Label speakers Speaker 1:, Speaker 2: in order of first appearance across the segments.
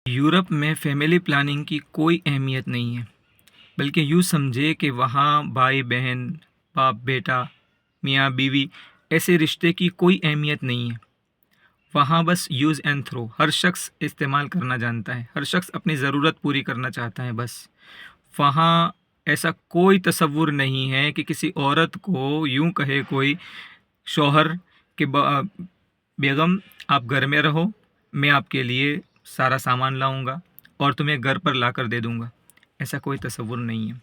Speaker 1: Europe में family planning की कोई अहमियत नहीं है, बल्कि यूँ समझे कि वहाँ भाई बहन, बाप बेटा, मियाँ बीवी ऐसे रिश्ते की कोई अहमियत नहीं है। वहाँ बस यूज़ एंड थ्रो, हर शख्स इस्तेमाल करना जानता है, हर शख्स अपनी ज़रूरत पूरी करना चाहता है बस। वहाँ ऐसा कोई तसव्वुर नहीं है कि किसी औरत को यूँ कहे कोई शौहर कि बेगम आप घर में रहो, मैं आपके लिए सारा सामान लाऊंगा और तुम्हें घर पर ला कर दे दूंगा। ऐसा कोई तसव्वुर नहीं है।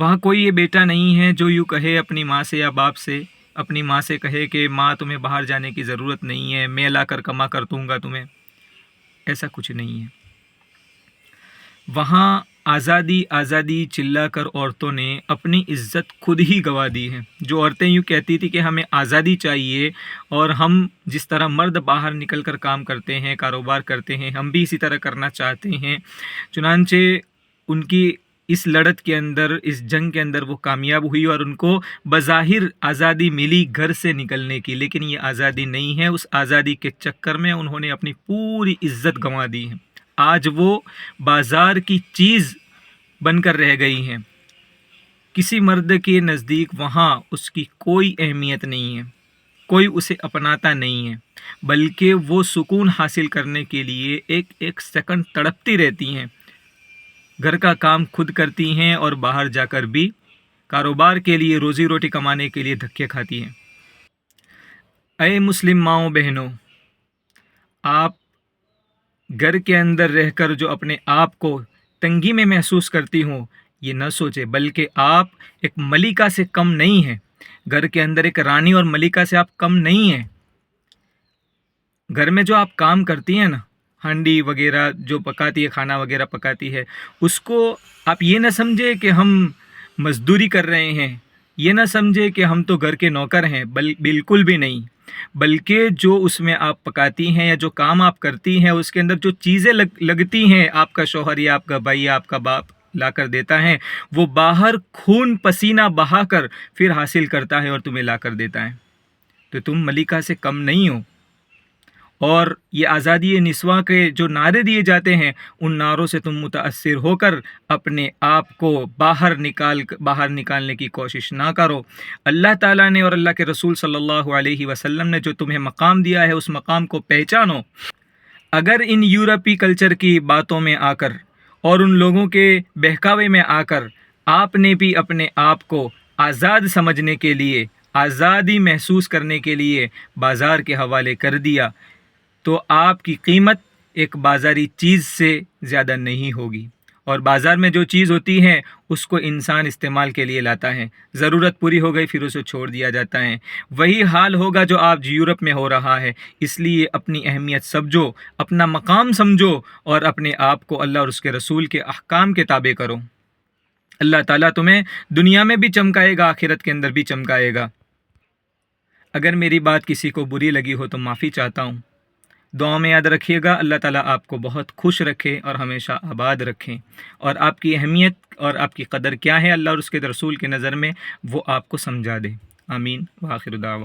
Speaker 1: वहाँ कोई ये बेटा नहीं है जो यूँ कहे अपनी माँ से या बाप से, अपनी माँ से कहे कि माँ तुम्हें बाहर जाने की ज़रूरत नहीं है, मैं ला कर कमा कर दूंगा तुम्हें। ऐसा कुछ नहीं है। वहाँ आज़ादी आज़ादी चिल्लाकर औरतों ने अपनी इज़्ज़त खुद ही गंवा दी है। जो औरतें यूँ कहती थी कि हमें आज़ादी चाहिए और हम जिस तरह मर्द बाहर निकल कर काम करते हैं, कारोबार करते हैं, हम भी इसी तरह करना चाहते हैं। चुनांचे उनकी इस लड़त के अंदर, इस जंग के अंदर वो कामयाब हुई और उनको बज़ाहिर आज़ादी मिली घर से निकलने की, लेकिन ये आज़ादी नहीं है। उस आज़ादी के चक्कर में उन्होंने अपनी पूरी इज़्ज़त गंवा दी है। आज वो बाज़ार की चीज़ बनकर रह गई हैं। किसी मर्द के नज़दीक वहाँ उसकी कोई अहमियत नहीं है, कोई उसे अपनाता नहीं है, बल्कि वो सुकून हासिल करने के लिए एक एक सेकंड तड़पती रहती हैं। घर का काम खुद करती हैं और बाहर जाकर भी कारोबार के लिए, रोज़ी रोटी कमाने के लिए धक्के खाती हैं। ऐ मुस्लिम माओ बहनों, आप घर के अंदर रहकर जो अपने आप को तंगी में महसूस करती हो, ये न सोचे, बल्कि आप एक मलिका से कम नहीं हैं। घर के अंदर एक रानी और मलिका से आप कम नहीं हैं। घर में जो आप काम करती हैं ना, हांडी वगैरह जो पकाती है, खाना वगैरह पकाती है, उसको आप ये ना समझे कि हम मजदूरी कर रहे हैं, ये ना समझे कि हम तो घर के नौकर हैं, बिल्कुल भी नहीं। बल्कि जो उसमें आप पकाती हैं या जो काम आप करती हैं, उसके अंदर जो चीज़ें लगती हैं, आपका शौहर या आपका भाई या आपका बाप ला कर देता है, वो बाहर खून पसीना बहाकर फिर हासिल करता है और तुम्हें ला कर देता है। तो तुम मलिका से कम नहीं हो। और ये आज़ादी निस्वां के जो नारे दिए जाते हैं, उन नारों से तुम मुतासिर होकर अपने आप को बाहर निकालने की कोशिश ना करो। अल्लाह ताला ने और अल्लाह के रसूल सल्लल्लाहु अलैहि वसल्लम ने जो तुम्हें मकाम दिया है, उस मकाम को पहचानो। अगर इन यूरोपी कल्चर की बातों में आकर और उन लोगों के बहकावे में आकर आपने भी अपने आप को आज़ाद समझने के लिए, आज़ादी महसूस करने के लिए बाज़ार के हवाले कर दिया, तो आपकी कीमत एक बाज़ारी चीज़ से ज़्यादा नहीं होगी। और बाज़ार में जो चीज़ होती है, उसको इंसान इस्तेमाल के लिए लाता है, ज़रूरत पूरी हो गई फिर उसे छोड़ दिया जाता है। वही हाल होगा जो आज यूरोप में हो रहा है। इसलिए अपनी अहमियत समझो, अपना मकाम समझो और अपने आप को अल्लाह और उसके रसूल के अहकाम के ताबे करो। अल्लाह ताला तुम्हें दुनिया में भी चमकाएगा, आखिरत के अंदर भी चमकाएगा। अगर मेरी बात किसी को बुरी लगी हो तो माफ़ी चाहता हूँ। दुआ में याद रखिएगा। अल्लाह ताला आपको बहुत खुश रखे और हमेशा आबाद रखें, और आपकी अहमियत और आपकी कदर क्या है अल्लाह और उसके रसूल की नज़र में, वो आपको समझा दे। आमीन व आखिर दावा।